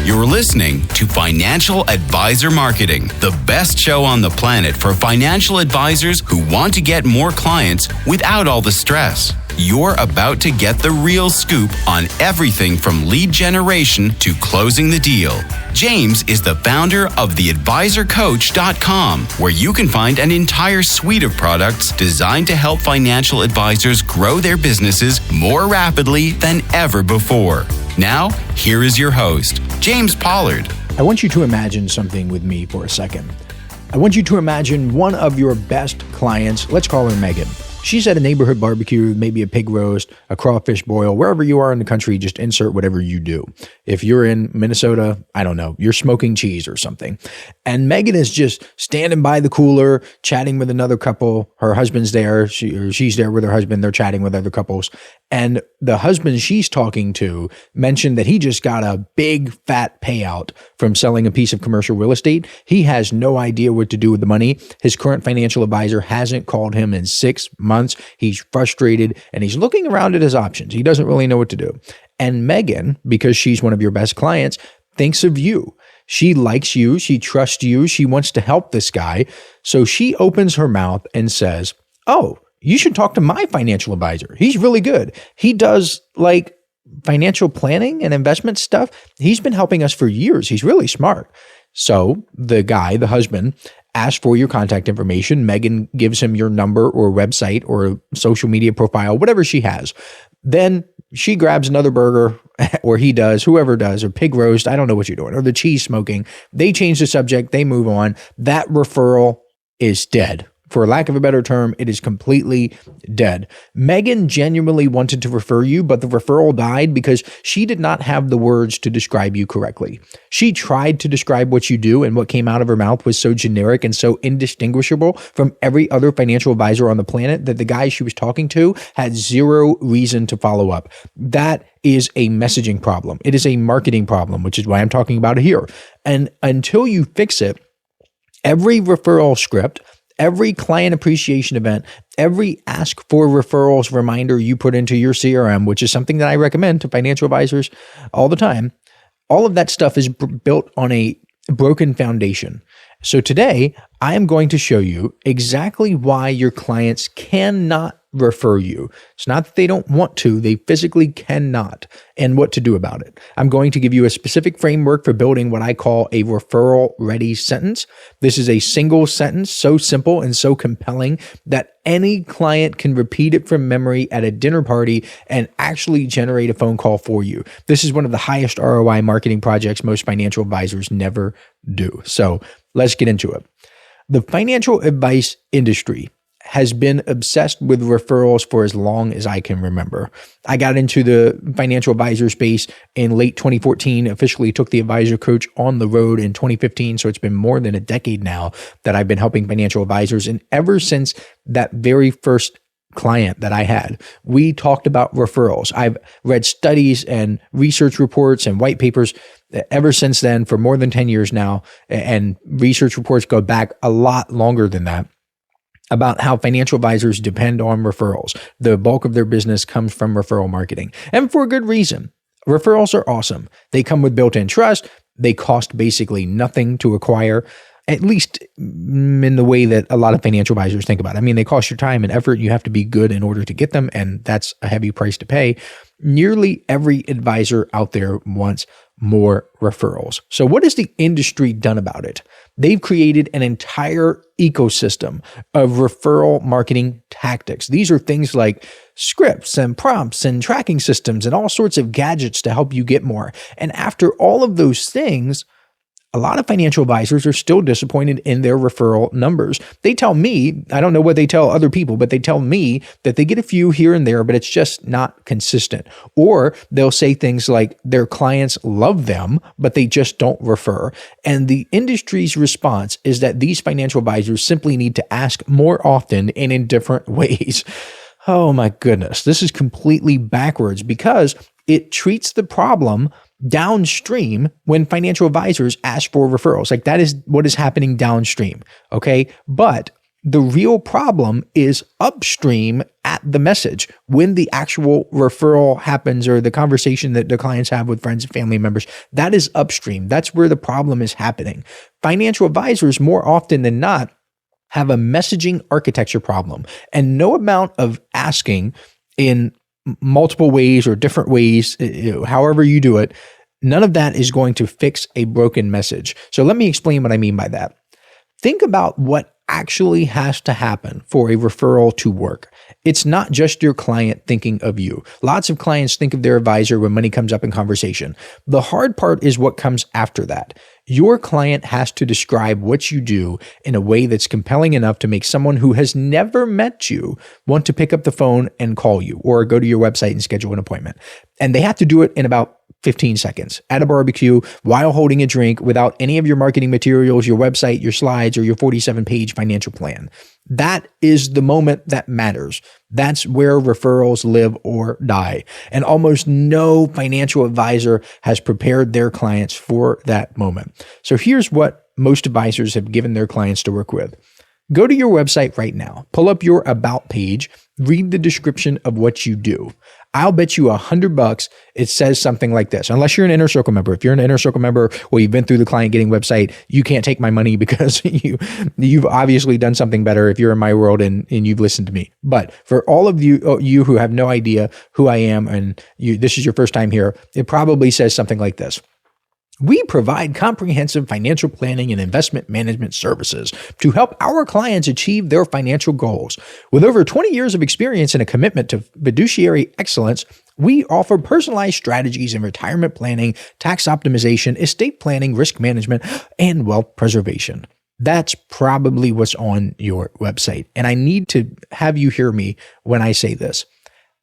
You're listening to Financial Advisor Marketing, the best show on the planet for financial advisors who want to get more clients without all the stress. You're about to get the real scoop on everything from lead generation to closing the deal. James is the founder of theadvisorcoach.com, where you can find an entire suite of products designed to help financial advisors grow their businesses more rapidly than ever before. Now, here is your host, James Pollard. I want you to imagine something with me for a second. I want you to imagine one of your best clients. Let's call her Megan. She's at a neighborhood barbecue, maybe a pig roast, a crawfish boil, wherever you are in the country, just insert whatever you do. If you're in Minnesota, I don't know, you're smoking cheese or something. And Megan is just standing by the cooler, chatting with another couple. Her husband's there. She's there with her husband. They're chatting with other couples. And the husband she's talking to mentioned that he just got a big fat payout from selling a piece of commercial real estate. He has no idea what to do with the money. His current financial advisor hasn't called him in 6 months. He's frustrated and he's looking around at his options. He doesn't really know what to do. And Megan, because she's one of your best clients, thinks of you. She likes you. She trusts you. She wants to help this guy. So she opens her mouth and says, "Oh, you should talk to my financial advisor. He's really good. He does like financial planning and investment stuff. He's been helping us for years. He's really smart." So the guy, the husband, asks for your contact information. Megan gives him your number or website or social media profile, whatever she has. Then she grabs another burger, or he does, whoever does, or pig roast. I don't know what you're doing, or the cheese smoking. They change the subject. They move on. That referral is dead. For lack of a better term, it is completely dead. Megan genuinely wanted to refer you, but the referral died because she did not have the words to describe you correctly. She tried to describe what you do, and what came out of her mouth was so generic and so indistinguishable from every other financial advisor on the planet that the guy she was talking to had zero reason to follow up. That is a messaging problem. It is a marketing problem, which is why I'm talking about it here. And until you fix it, every referral script, every client appreciation event, every ask for referrals reminder you put into your CRM, which is something that I recommend to financial advisors all the time, all of that stuff is built on a broken foundation. So today, I am going to show you exactly why your clients cannot refer you. It's not that they don't want to, they physically cannot, and what to do about it. I'm going to give you a specific framework for building what I call a referral-ready sentence. This is a single sentence, so simple and so compelling that any client can repeat it from memory at a dinner party and actually generate a phone call for you. This is one of the highest ROI marketing projects most financial advisors never do. So let's get into it. The financial advice industry has been obsessed with referrals for as long as I can remember. I got into the financial advisor space in late 2014, officially took the advisor coach on the road in 2015. So it's been more than a decade now that I've been helping financial advisors. And ever since that very first client that I had, we talked about referrals. I've read studies and research reports and white papers ever since then for more than 10 years now. And research reports go back a lot longer than that, about how financial advisors depend on referrals. The bulk of their business comes from referral marketing, and for a good reason. Referrals are awesome. They come with built-in trust. They cost basically nothing to acquire, at least in the way that a lot of financial advisors think about it. I mean, they cost your time and effort. You have to be good in order to get them, and that's a heavy price to pay. Nearly every advisor out there wants more referrals. So what has the industry done about it? They've created an entire ecosystem of referral marketing tactics. These are things like scripts and prompts and tracking systems and all sorts of gadgets to help you get more. And after all of those things, a lot of financial advisors are still disappointed in their referral numbers. They tell me, I don't know what they tell other people, but they tell me that they get a few here and there, but it's just not consistent. Or they'll say things like their clients love them, but they just don't refer. And the industry's response is that these financial advisors simply need to ask more often and in different ways. Oh my goodness, this is completely backwards because it treats the problem downstream when financial advisors ask for referrals. Like that is what is happening downstream. Okay. But The real problem is upstream at the message. When the actual referral happens or the conversation that the clients have with friends and family members, that is upstream. That's where the problem is happening. Financial advisors, more often than not, have a messaging architecture problem, and no amount of asking in multiple ways or different ways, however you do it, none of that is going to fix a broken message. So let me explain what I mean by that. Think about what actually has to happen for a referral to work. It's not just your client thinking of you. Lots of clients think of their advisor when money comes up in conversation. The hard part is what comes after that. Your client has to describe what you do in a way that's compelling enough to make someone who has never met you want to pick up the phone and call you or go to your website and schedule an appointment. And they have to do it in about 15 seconds at a barbecue while holding a drink without any of your marketing materials, your website, your slides, or your 47-page financial plan. That is the moment that matters. That's where referrals live or die. And almost no financial advisor has prepared their clients for that moment. So here's what most advisors have given their clients to work with. Go to your website right now, pull up your About page, read the description of what you do. I'll bet you $100 it says something like this. Unless you're an Inner Circle member. If you're an Inner Circle member or you've been through the client getting website, you can't take my money because you've obviously done something better if you're in my world and you've listened to me. But for all of you who have no idea who I am and this is your first time here, it probably says something like this. We provide comprehensive financial planning and investment management services to help our clients achieve their financial goals. With over 20 years of experience and a commitment to fiduciary excellence, we offer personalized strategies in retirement planning, tax optimization, estate planning, risk management, and wealth preservation. That's probably what's on your website. And I need to have you hear me when I say this.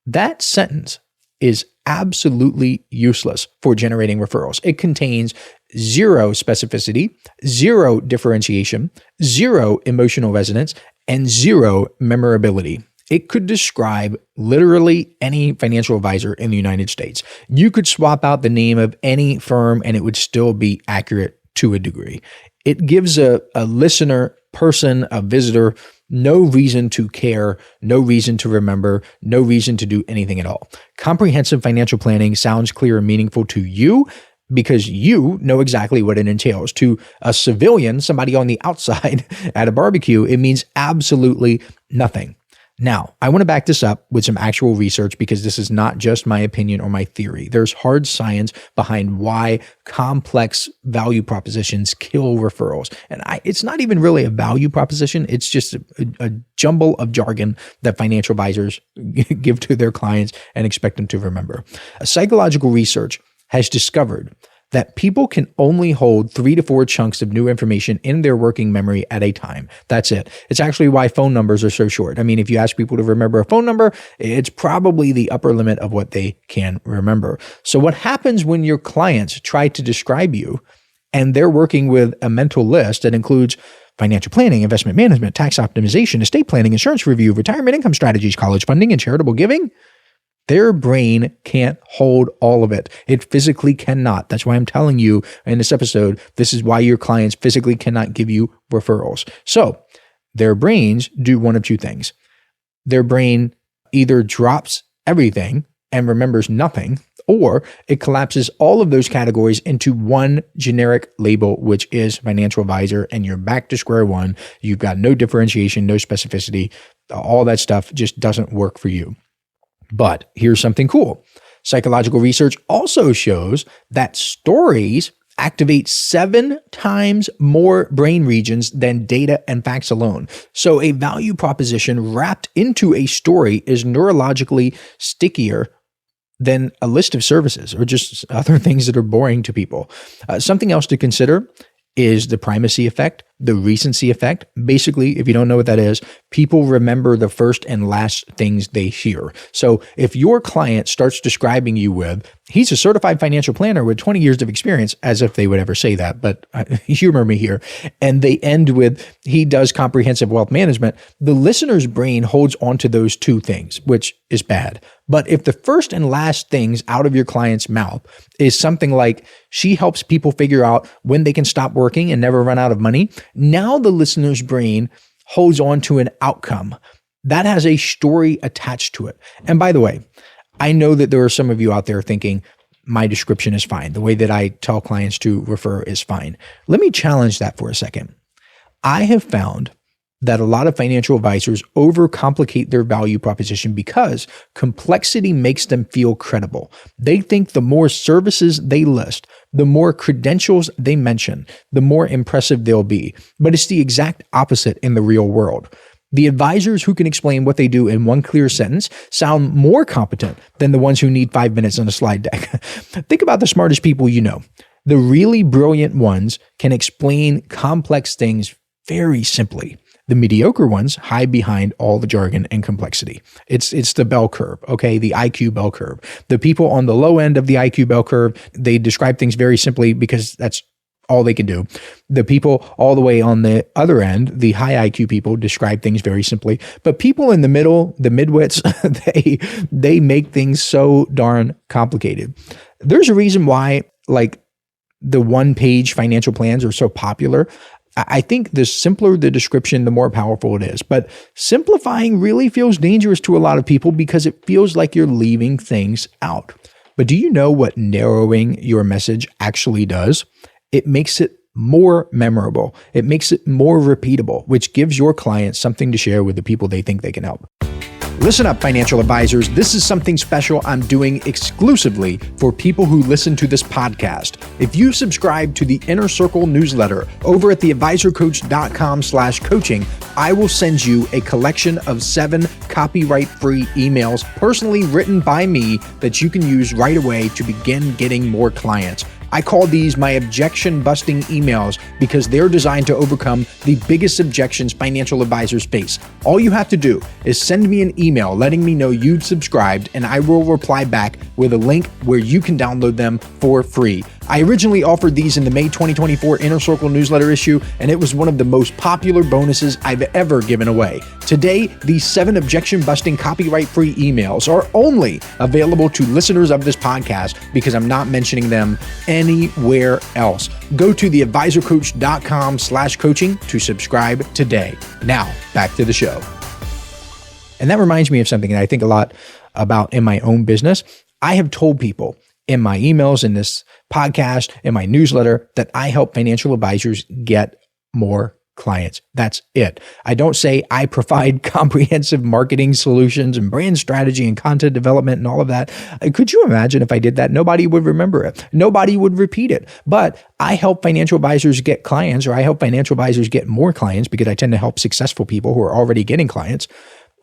That sentence is absolutely useless for generating referrals. It contains zero specificity, zero differentiation, zero emotional resonance, and zero memorability. It could describe literally any financial advisor in the United States. You could swap out the name of any firm and it would still be accurate to a degree. It gives a listener, person, a visitor, no reason to care, no reason to remember, no reason to do anything at all. Comprehensive financial planning sounds clear and meaningful to you because you know exactly what it entails. To a civilian, somebody on the outside at a barbecue, it means absolutely nothing. Now, I want to back this up with some actual research because this is not just my opinion or my theory. There's hard science behind why complex value propositions kill referrals. And it's not even really a value proposition. It's just a jumble of jargon that financial advisors give to their clients and expect them to remember. Psychological research has discovered that people can only hold 3 to 4 chunks of new information in their working memory at a time. That's it. It's actually why phone numbers are so short. I mean, if you ask people to remember a phone number, it's probably the upper limit of what they can remember. So what happens when your clients try to describe you and they're working with a mental list that includes financial planning, investment management, tax optimization, estate planning, insurance review, retirement income strategies, college funding, and charitable giving? Their brain can't hold all of it. It physically cannot. That's why I'm telling you in this episode, this is why your clients physically cannot give you referrals. So their brains do one of two things. Their brain either drops everything and remembers nothing, or it collapses all of those categories into one generic label, which is financial advisor, and you're back to square one. You've got no differentiation, no specificity. All that stuff just doesn't work for you. But here's something cool. Psychological research also shows that stories activate 7 times more brain regions than data and facts alone. So a value proposition wrapped into a story is neurologically stickier than a list of services or just other things that are boring to people. Something else to consider is the primacy effect, the recency effect. Basically, if you don't know what that is, people remember the first and last things they hear. So if your client starts describing you with, he's a certified financial planner with 20 years of experience, as if they would ever say that, but humor me here, and they end with, he does comprehensive wealth management, the listener's brain holds onto those two things, which is bad. But if the first and last things out of your client's mouth is something like, she helps people figure out when they can stop working and never run out of money, now the listener's brain holds on to an outcome. That has a story attached to it. And by the way, I know that there are some of you out there thinking, my description is fine. The way that I tell clients to refer is fine. Let me challenge that for a second. I have found that a lot of financial advisors overcomplicate their value proposition because complexity makes them feel credible. They think the more services they list, the more credentials they mention, the more impressive they'll be. But it's the exact opposite in the real world. The advisors who can explain what they do in one clear sentence sound more competent than the ones who need 5 minutes on a slide deck. Think about the smartest people you know. The really brilliant ones can explain complex things very simply. The mediocre ones hide behind all the jargon and complexity. It's the bell curve, okay? The IQ bell curve. The people on the low end of the IQ bell curve, they describe things very simply because that's all they can do. The people all the way on the other end, the high IQ people, describe things very simply. But people in the middle, the midwits, they make things so darn complicated. There's a reason why, like, the one-page financial plans are so popular. I think the simpler the description, the more powerful it is. But simplifying really feels dangerous to a lot of people because it feels like you're leaving things out. But do you know what narrowing your message actually does? It makes it more memorable. It makes it more repeatable, which gives your clients something to share with the people they think they can help. Listen up, financial advisors. This is something special I'm doing exclusively for people who listen to this podcast. If you subscribe to the Inner Circle newsletter over at theadvisorcoach.com/coaching, I will send you a collection of 7 copyright-free emails personally written by me that you can use right away to begin getting more clients. I call these my objection-busting emails because they're designed to overcome the biggest objections financial advisors face. All you have to do is send me an email letting me know you'd subscribed, and I will reply back with a link where you can download them for free. I originally offered these in the May 2024 Inner Circle newsletter issue, and it was one of the most popular bonuses I've ever given away. Today, these 7 objection-busting copyright-free emails are only available to listeners of this podcast because I'm not mentioning them anywhere else. Go to theadvisorcoach.com/coaching to subscribe today. Now, back to the show. And that reminds me of something that I think a lot about in my own business. I have told people in my emails, in this podcast, in my newsletter, that I help financial advisors get more clients. That's it. I don't say I provide comprehensive marketing solutions and brand strategy and content development and all of that. Could you imagine if I did that? Nobody would remember it. Nobody would repeat it. But I help financial advisors get clients, or I help financial advisors get more clients because I tend to help successful people who are already getting clients.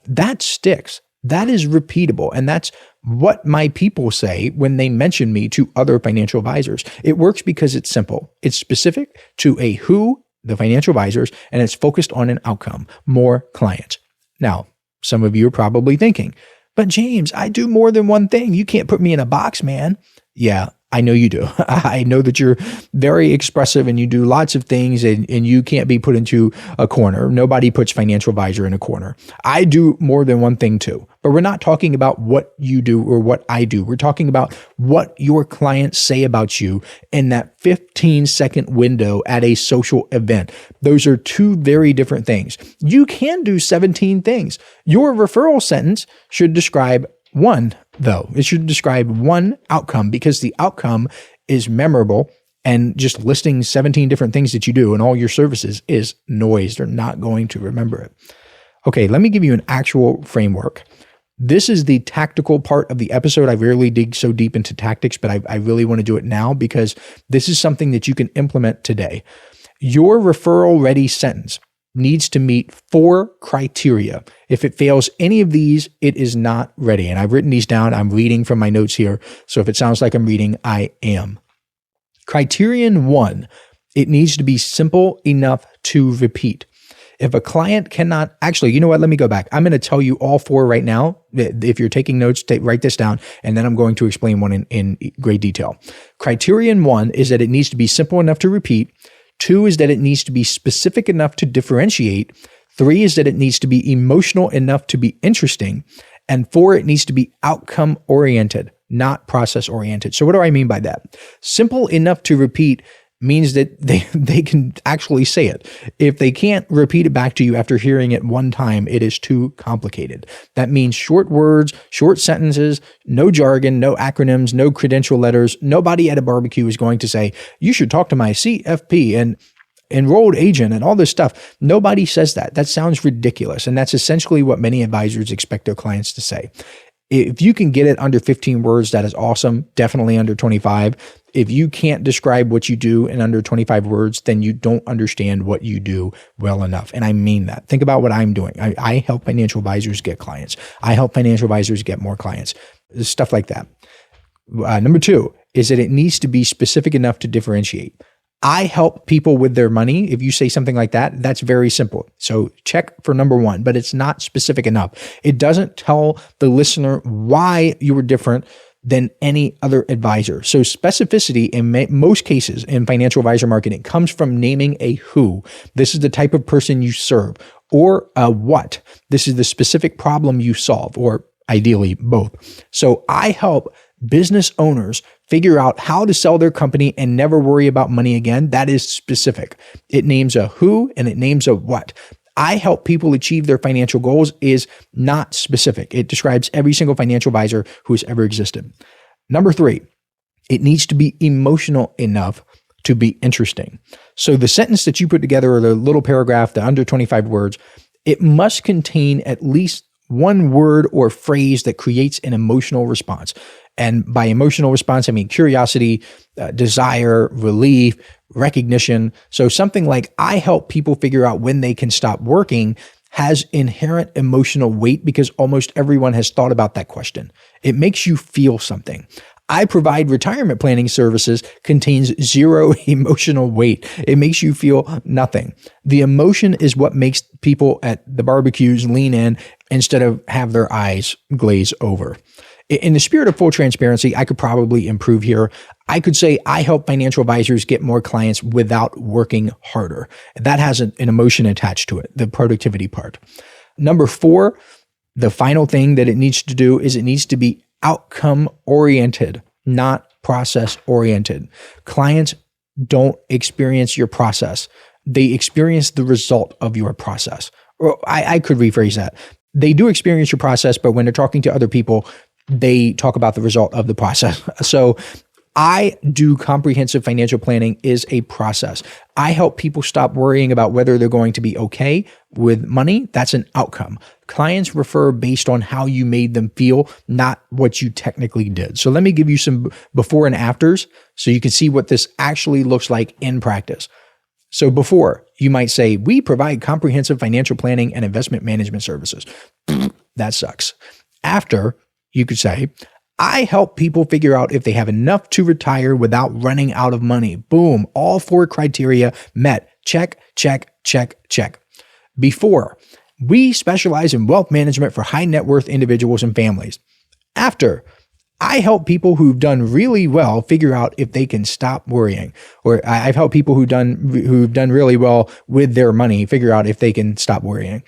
That sticks. That is repeatable. And that's what my people say when they mention me to other financial advisors. It works because it's simple. It's specific to a who, the financial advisors, and it's focused on an outcome, more clients. Now, some of you are probably thinking, but James, I do more than one thing. You can't put me in a box, man. Yeah, I know you do. I know that you're very expressive and you do lots of things and you can't be put into a corner. Nobody puts financial advisor in a corner. I do more than one thing too, but we're not talking about what you do or what I do. We're talking about what your clients say about you in that 15-second window at a social event. Those are 2 very different things. You can do 17 things. Your referral sentence should describe one, though. It should describe one outcome because the outcome is memorable, and just listing 17 different things that you do and all your services is noise. They're not going to remember it. Okay, let me give you an actual framework. This is the tactical part of the episode. I rarely dig so deep into tactics, but I really want to do it now because this is something that you can implement today. Your referral-ready sentence needs to meet 4 criteria. If it fails any of these, it is not ready. And I've written these down. I'm reading from my notes here. So if it sounds like I'm reading, I am. Criterion 1, it needs to be simple enough to repeat. If a client cannot, actually, you know what? Let me go back. I'm going to tell you all 4 right now. If you're taking notes, write this down, and then I'm going to explain one in great detail. Criterion 1 is that it needs to be simple enough to repeat. 2 is that it needs to be specific enough to differentiate. 3 is that it needs to be emotional enough to be interesting. And 4, it needs to be outcome oriented, not process oriented. So what do I mean by that? Simple enough to repeat means that they can actually say it. If they can't repeat it back to you after hearing it one time, it is too complicated. That means short words, short sentences, no jargon, no acronyms, no credential letters. Nobody at a barbecue is going to say, you should talk to my CFP and enrolled agent and all this stuff. Nobody says that. That sounds ridiculous. And that's essentially what many advisors expect their clients to say. If you can get it under 15 words, that is awesome. Definitely under 25. If you can't describe what you do in under 25 words, then you don't understand what you do well enough. And I mean that. Think about what I'm doing. I help financial advisors get clients. I help financial advisors get more clients. Stuff like that. Number 2 is that it needs to be specific enough to differentiate. I help people with their money. If you say something like that, that's very simple. So check for number 1, but it's not specific enough. It doesn't tell the listener why you were different than any other advisor. So specificity in most cases in financial advisor marketing comes from naming a who. This is the type of person you serve, or a what. This is the specific problem you solve, or ideally both. So I help business owners figure out how to sell their company and never worry about money again. That is specific. It names a who and it names a what. I help people achieve their financial goals is not specific. It describes every single financial advisor who has ever existed. Number 3, it needs to be emotional enough to be interesting. So the sentence that you put together, or the little paragraph, the under 25 words, it must contain at least one word or phrase that creates an emotional response. And by emotional response, I mean curiosity, desire, relief, recognition. So something like, I help people figure out when they can stop working, has inherent emotional weight because almost everyone has thought about that question. It makes you feel something. I provide retirement planning services contains 0 emotional weight. It makes you feel nothing. The emotion is what makes people at the barbecues lean in instead of have their eyes glaze over. In the spirit of full transparency, I could probably improve here. I could say I help financial advisors get more clients without working harder. That has an emotion attached to it, the productivity part. Number 4, the final thing that it needs to do is it needs to be outcome oriented, not process oriented. Clients don't experience your process. They experience the result of your process. Or I could rephrase that. They do experience your process, but when they're talking to other people, they talk about the result of the process. So I do comprehensive financial planning is a process. I help people stop worrying about whether they're going to be okay with money. That's an outcome. Clients refer based on how you made them feel, not what you technically did. So let me give you some before and afters so you can see what this actually looks like in practice. So before, you might say, we provide comprehensive financial planning and investment management services. That sucks. After, you could say, I help people figure out if they have enough to retire without running out of money. Boom. All 4 criteria met. Check, check, check, check. Before, we specialize in wealth management for high net worth individuals and families. After, I help people who've done really well figure out if they can stop worrying. Or I've helped people who've done really well with their money figure out if they can stop worrying.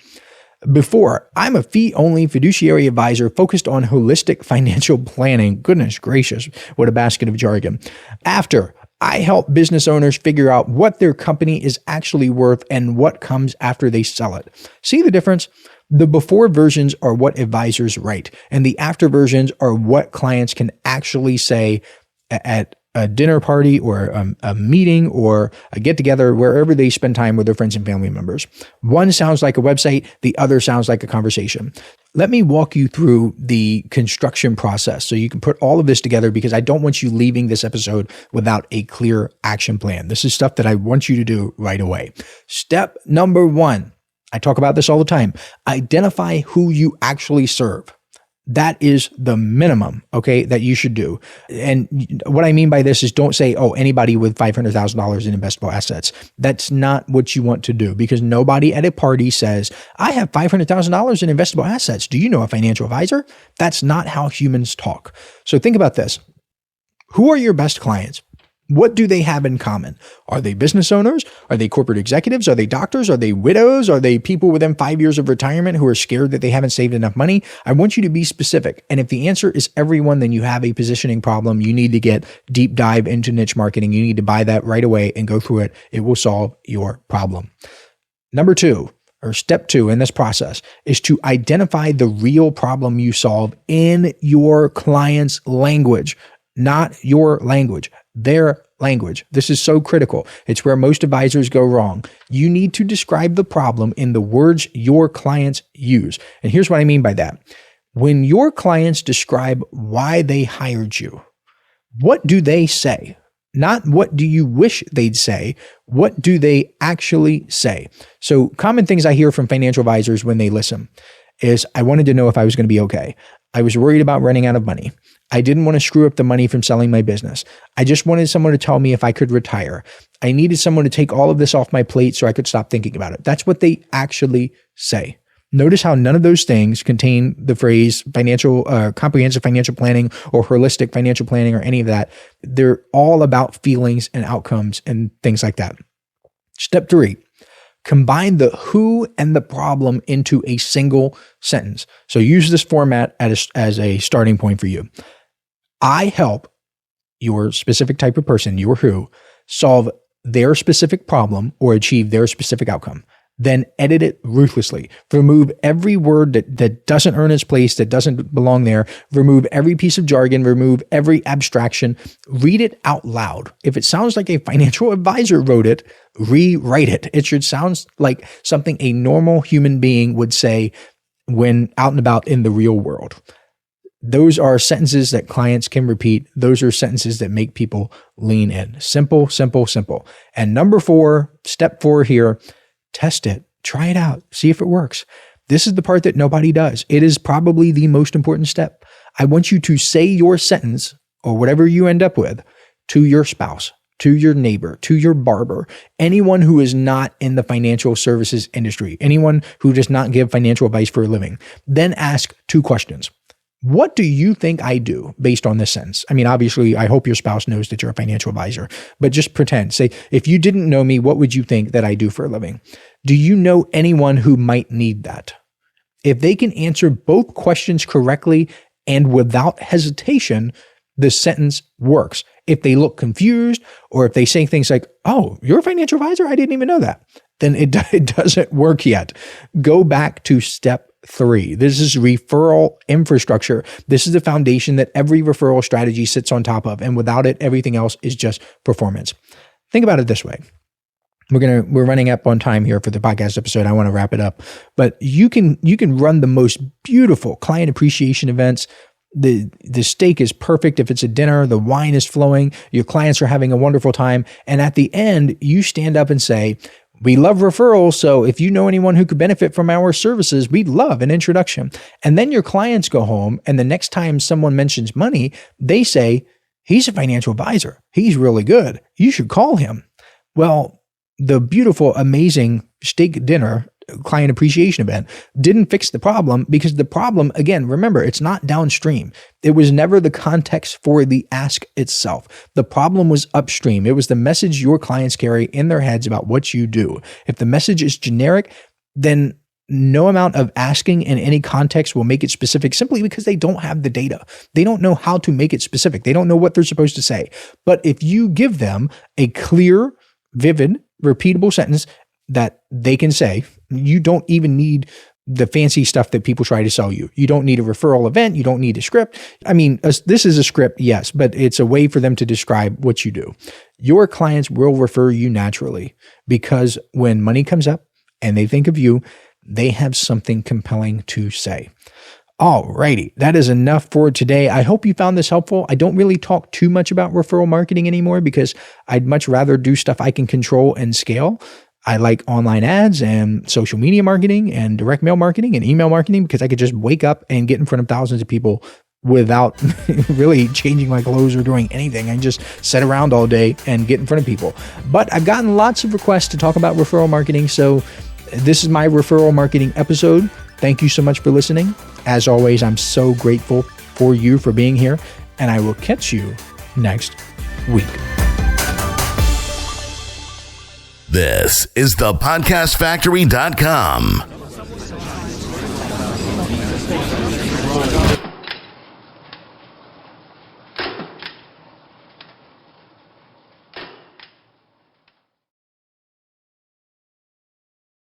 Before, I'm a fee-only fiduciary advisor focused on holistic financial planning. Goodness gracious, what a basket of jargon. After, I help business owners figure out what their company is actually worth and what comes after they sell it. See the difference? The before versions are what advisors write, and the after versions are what clients can actually say at a dinner party or a meeting or a get-together, wherever they spend time with their friends and family members. One sounds like a website, the other sounds like a conversation. Let me walk you through the construction process so you can put all of this together, because I don't want you leaving this episode without a clear action plan. This is stuff that I want you to do right away. Step number 1, I talk about this all the time. Identify who you actually serve. That is the minimum, okay, that you should do. And what I mean by this is don't say, oh, anybody with $500,000 in investable assets. That's not what you want to do, because nobody at a party says, I have $500,000 in investable assets. Do you know a financial advisor? That's not how humans talk. So think about this. Who are your best clients? What do they have in common? Are they business owners? Are they corporate executives? Are they doctors? Are they widows? Are they people within 5 years of retirement who are scared that they haven't saved enough money? I want you to be specific. And if the answer is everyone, then you have a positioning problem. You need to get deep dive into niche marketing. You need to buy that right away and go through it. It will solve your problem. Number two, or step two in this process, is to identify the real problem you solve in your client's language, not your language, their language. This is so critical. It's where most advisors go wrong. You need to describe the problem in the words your clients use. And here's what I mean by that. When your clients describe why they hired you, what do they say? Not what do you wish they'd say, what do they actually say? So common things I hear from financial advisors when they listen is, I wanted to know if I was going to be okay. I was worried about running out of money. I didn't want to screw up the money from selling my business. I just wanted someone to tell me if I could retire. I needed someone to take all of this off my plate so I could stop thinking about it. That's what they actually say. Notice how none of those things contain the phrase comprehensive financial planning or holistic financial planning or any of that. They're all about feelings and outcomes and things like that. Step three, combine the who and the problem into a single sentence. So use this format as a starting point for you. I help your specific type of person, your who, solve their specific problem or achieve their specific outcome. Then edit it ruthlessly. Remove every word that doesn't earn its place, that doesn't belong there. Remove every piece of jargon. Remove every abstraction. Read it out loud. If it sounds like a financial advisor wrote it, rewrite it. It should sound like something a normal human being would say when out and about in the real world. Those are sentences that clients can repeat. Those are sentences that make people lean in. Simple, simple, simple. And number four, step four here, test it, try it out, see if it works. This is the part that nobody does. It is probably the most important step. I want you to say your sentence or whatever you end up with to your spouse, to your neighbor, to your barber, anyone who is not in the financial services industry, anyone who does not give financial advice for a living. Then ask two questions. What do you think I do based on this sentence? I mean, obviously, I hope your spouse knows that you're a financial advisor, but just pretend. Say, if you didn't know me, what would you think that I do for a living? Do you know anyone who might need that? If they can answer both questions correctly and without hesitation, the sentence works. If they look confused or if they say things like, oh, you're a financial advisor? I didn't even know that. Then it doesn't work yet. Go back to step three. This is referral infrastructure. This is the foundation that every referral strategy sits on top of. And without it, everything else is just performance. Think about it this way. We're running up on time here for the podcast episode. I want to wrap it up, but you can run the most beautiful client appreciation events. The steak is perfect. If it's a dinner, the wine is flowing. Your clients are having a wonderful time. And at the end, you stand up and say, we love referrals, so if you know anyone who could benefit from our services, we'd love an introduction. And then your clients go home, and the next time someone mentions money, they say, he's a financial advisor. He's really good. You should call him. Well, the beautiful, amazing steak dinner client appreciation event didn't fix the problem because the problem, again, remember, it's not downstream. It was never the context for the ask itself. The problem was upstream. It was the message your clients carry in their heads about what you do. If the message is generic, then no amount of asking in any context will make it specific simply because they don't have the data. They don't know how to make it specific. They don't know what they're supposed to say. But if you give them a clear, vivid, repeatable sentence that they can say, you don't even need the fancy stuff that people try to sell you. You don't need a referral event. You don't need a script. I mean, this is a script, yes, but it's a way for them to describe what you do. Your clients will refer you naturally because when money comes up and they think of you, they have something compelling to say. Alrighty, that is enough for today. I hope you found this helpful. I don't really talk too much about referral marketing anymore because I'd much rather do stuff I can control and scale. I like online ads and social media marketing and direct mail marketing and email marketing because I could just wake up and get in front of thousands of people without really changing my clothes or doing anything. I just sit around all day and get in front of people. But I've gotten lots of requests to talk about referral marketing. So this is my referral marketing episode. Thank you so much for listening. As always, I'm so grateful for you for being here, and I will catch you next week. This is thepodcastfactory.com.